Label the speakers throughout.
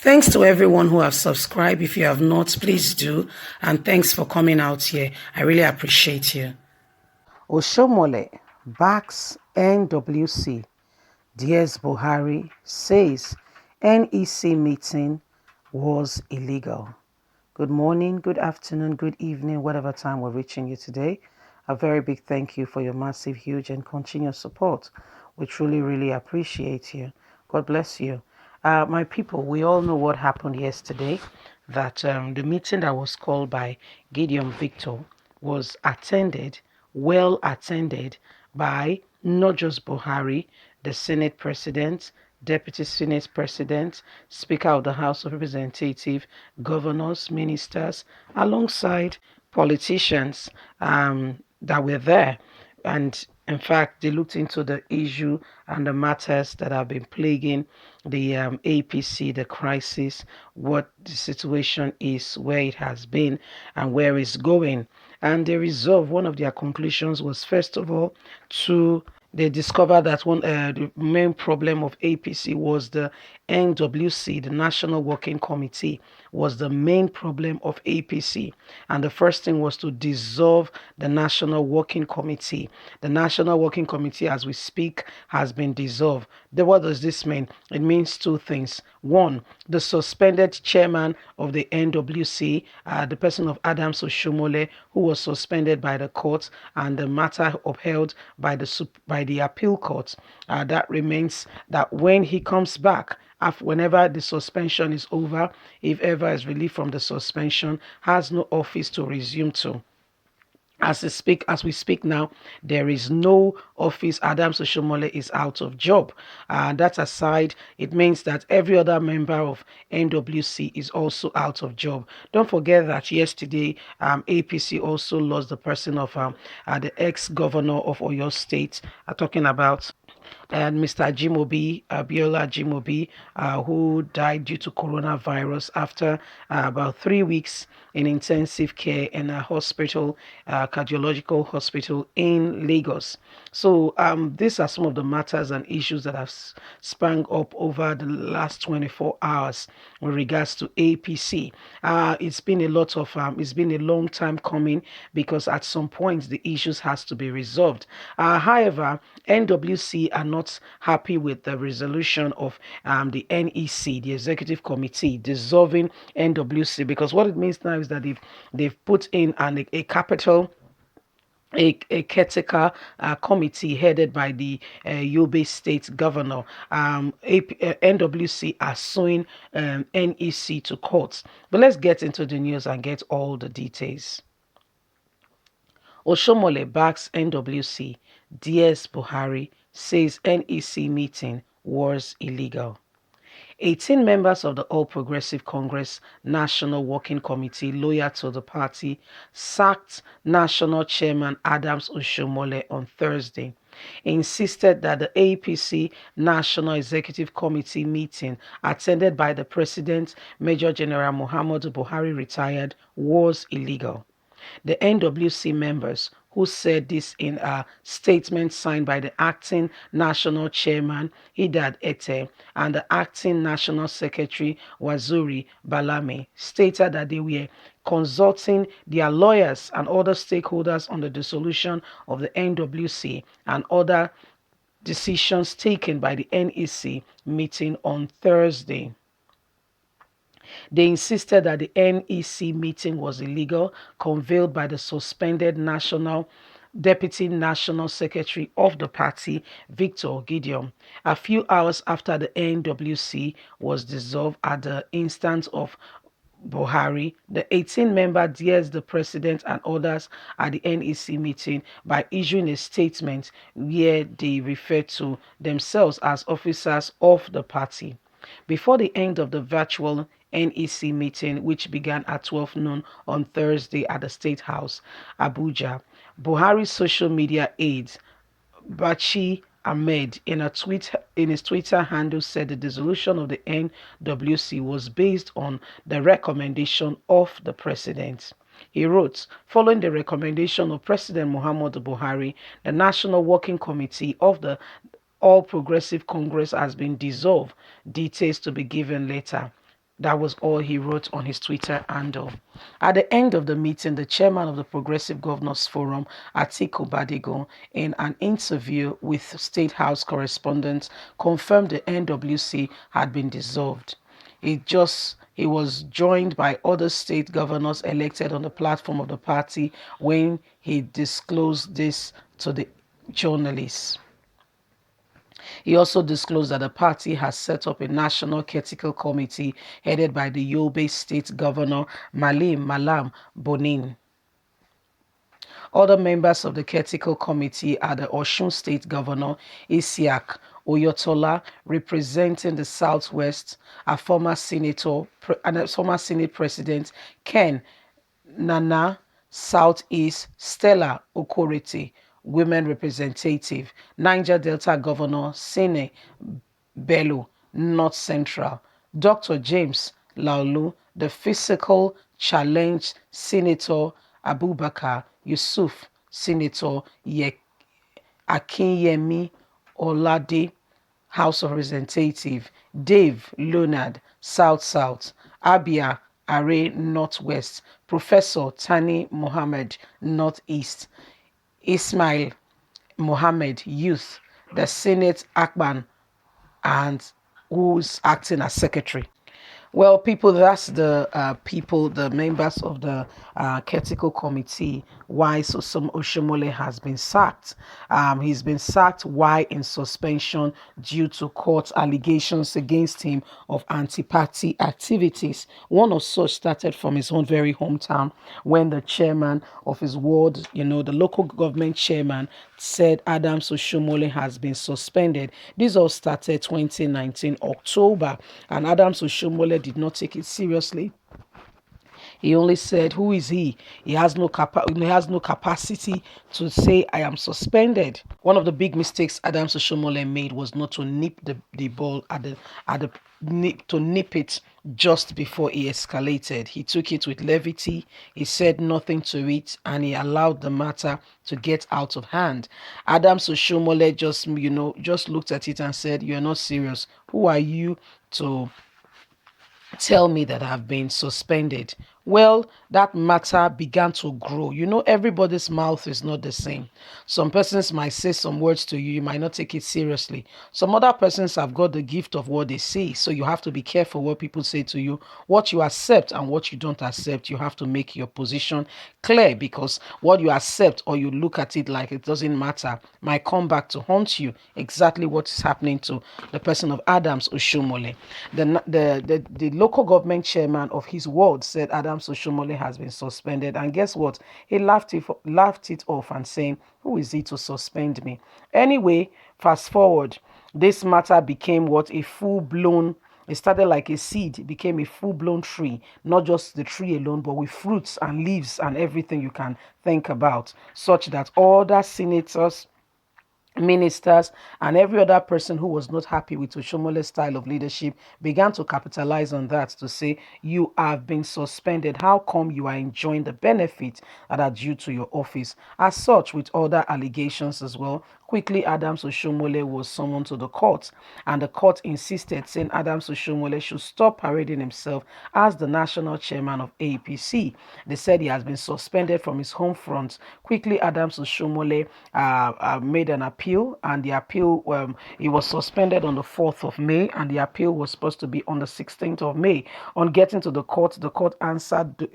Speaker 1: Thanks to everyone who have subscribed. If you have not, please do. And thanks for coming out here. I really appreciate you. Oshiomhole backs NWC. DS Buhari says NEC meeting was illegal. Good morning, good afternoon, good evening, whatever time we're reaching you today. A very big thank you for your massive, huge, and continuous support. We truly, really appreciate you. God bless you. My people, we all know what happened yesterday, that the meeting that was called by Gideon Victor was well attended by not just Buhari, the Senate President, Deputy Senate President, Speaker of the House of Representatives, governors, ministers, alongside politicians that were there. And in fact, they looked into the issue and the matters that have been plaguing the APC, the crisis, what the situation is, where it has been, and where it's going. And they resolved, one of their conclusions was, first of all, they discovered that the main problem of APC was the NWC, the National Working Committee, was the main problem of APC. And the first thing was to dissolve the National Working Committee. The National Working Committee, as we speak, has been dissolved. What does this mean? It means two things. One, the suspended chairman of the NWC, the person of Adams Oshiomhole, who was suspended by the courts and the matter upheld by the appeal court. That remains that when he comes back, whenever the suspension is over, if ever is relieved from the suspension, has no office to resume to. As we speak now, there is no office. Adams Oshiomhole is out of job. That aside, it means that every other member of NWC is also out of job. Don't forget that yesterday, APC also lost the person of the ex-governor of Oyo State. Talking about and Mr. Jimobi, Abiola Jimobi, who died due to coronavirus after about 3 weeks in intensive care in a hospital, cardiological hospital in Lagos. So these are some of the matters and issues that have sprung up over the last 24 hours with regards to APC. It's been a long time coming because at some point the issues has to be resolved. However, NWC are not happy with the resolution of the NEC, the Executive Committee, dissolving NWC, because what it means now is that they've put in a capital a caretaker committee headed by the Yobe State Governor. NWC are suing NEC to court. But let's get into the news and get all the details. Oshiomhole backs NWC. DS Buhari says NEC meeting was illegal. 18 members of the All Progressive Congress National Working Committee loyal to the party sacked National Chairman Adams Oshiomhole on Thursday, insisted that the APC National Executive Committee meeting attended by the President, Major General Muhammadu Buhari retired, was illegal. The NWC members, who said this in a statement signed by the acting national chairman, Idad Ete, and the acting national secretary, Wazuri Balame, stated that they were consulting their lawyers and other stakeholders on the dissolution of the NWC and other decisions taken by the NEC meeting on Thursday. They insisted that the NEC meeting was illegal, convened by the suspended Deputy National Secretary of the party, Victor Gideon, a few hours after the NWC was dissolved at the instance of Buhari. The 18-member dares the president and others at the NEC meeting by issuing a statement where they refer to themselves as officers of the party. Before the end of the virtual NEC meeting, which began at 12 noon on Thursday at the State House, Abuja, Buhari's social media aide, Bachi Ahmed, in his Twitter handle, said the dissolution of the NWC was based on the recommendation of the president. He wrote, following the recommendation of President Muhammadu Buhari, the National Working Committee of the All Progressive Congress has been dissolved. Details to be given later. That was all he wrote on his Twitter handle. At the end of the meeting, the chairman of the Progressive Governors Forum, Atiku Badigo, in an interview with State House correspondents, confirmed the NWC had been dissolved. He was joined by other state governors elected on the platform of the party when he disclosed this to the journalists. He also disclosed that the party has set up a national caretaker committee headed by the Yobe State Governor Malam Bonin. Other members of the caretaker committee are the Osun State Governor Isiaq Oyotola, representing the Southwest, a former senator and a former Senate President Ken Nana, Southeast, Stella Okorete, Women Representative, Niger Delta Governor Sene Bello, North Central, Dr. James Laulu, the Physical Challenge Senator Abubakar Yusuf, Senator Akinyemi Olade, House of Representative, Dave Leonard, South South, Abia Are, Northwest, Professor Tani Mohammed, Northeast, Ismail Mohammed, Youth, the Senate Akban, and who's acting as secretary. Well, people, that's the the members of the caretaker committee. Why Oshiomhole has been sacked. He's been sacked while in suspension due to court allegations against him of anti-party activities. One of such started from his own very hometown when the chairman of his ward, the local government chairman, said Adams Oshiomhole has been suspended. This all started 2019 October, and Adams Oshiomhole did not take it seriously. He only said, "Who is he? He has no capacity to say I am suspended." One of the big mistakes Adams Oshiomhole made was not to nip the ball to nip it just before he escalated. He took it with levity. He said nothing to it, and he allowed the matter to get out of hand. Adams Oshiomhole just looked at it and said, "You're not serious. Who are you to tell me that I've been suspended?" Well, that matter began to grow. Everybody's mouth is not the same. Some persons might say some words to you, you might not take it seriously. Some other persons have got the gift of what they say, so you have to be careful what people say to you. What you accept and what you don't accept, you have to make your position clear, because what you accept or you look at it like it doesn't matter might come back to haunt you. Exactly what is happening to the person of Adams Oshiomhole. The local government chairman of his ward said Adams Oshiomhole has been suspended, and guess what? He laughed it off and saying, "Who is he to suspend me?" Anyway, fast forward, this matter became a full-blown. It started like a seed, it became a full-blown tree, not just the tree alone, but with fruits and leaves and everything you can think about, such that all the senators, ministers, and every other person who was not happy with Oshiomhole's style of leadership began to capitalize on that to say, "You have been suspended. How come you are enjoying the benefits that are due to your office?" As such, with other allegations as well, quickly Adams Oshiomhole was summoned to the court, and the court insisted, saying Adams Oshiomhole should stop parading himself as the national chairman of APC. They said he has been suspended from his home front. Quickly, Adams Oshiomhole made an appeal, and the appeal, he was suspended on the 4th of May, and the appeal was supposed to be on the 16th of May. On getting to the court answered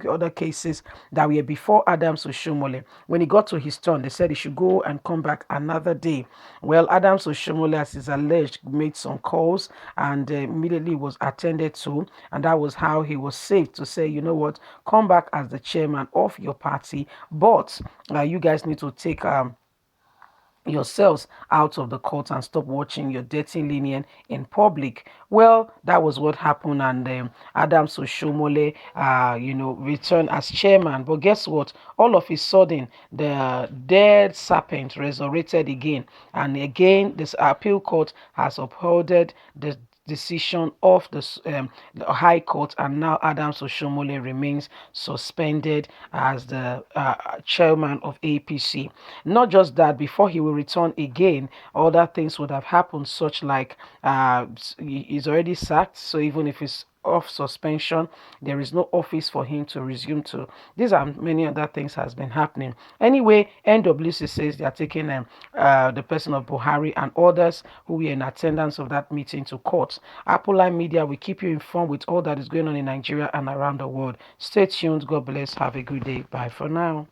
Speaker 1: other cases that were before Adams Oshiomhole. When he got to his turn, they said he should go and come back another day. Well, Adams Oshiomhole, as is alleged, made some calls and immediately was attended to, and that was how he was saved to say, "You know what, come back as the chairman of your party, but you guys need to take yourselves out of the court and stop watching your dirty linen in public." Well, that was what happened, and Adams Oshiomhole, returned as chairman. But guess what? All of a sudden, the dead serpent resurrected again, and again, this appeal court has upheld the decision of the High Court, and now Adams Oshiomhole remains suspended as the chairman of APC. Not just that, before he will return again, other things would have happened, such like he's already sacked, so even if he's off suspension. There is no office for him to resume to. These and many other things has been happening. Anyway, NWC says they are taking the person of Buhari and others who were in attendance of that meeting to court. Apple Line Media will keep you informed with all that is going on in Nigeria and around the world. Stay tuned. God bless. Have a good day. Bye for now.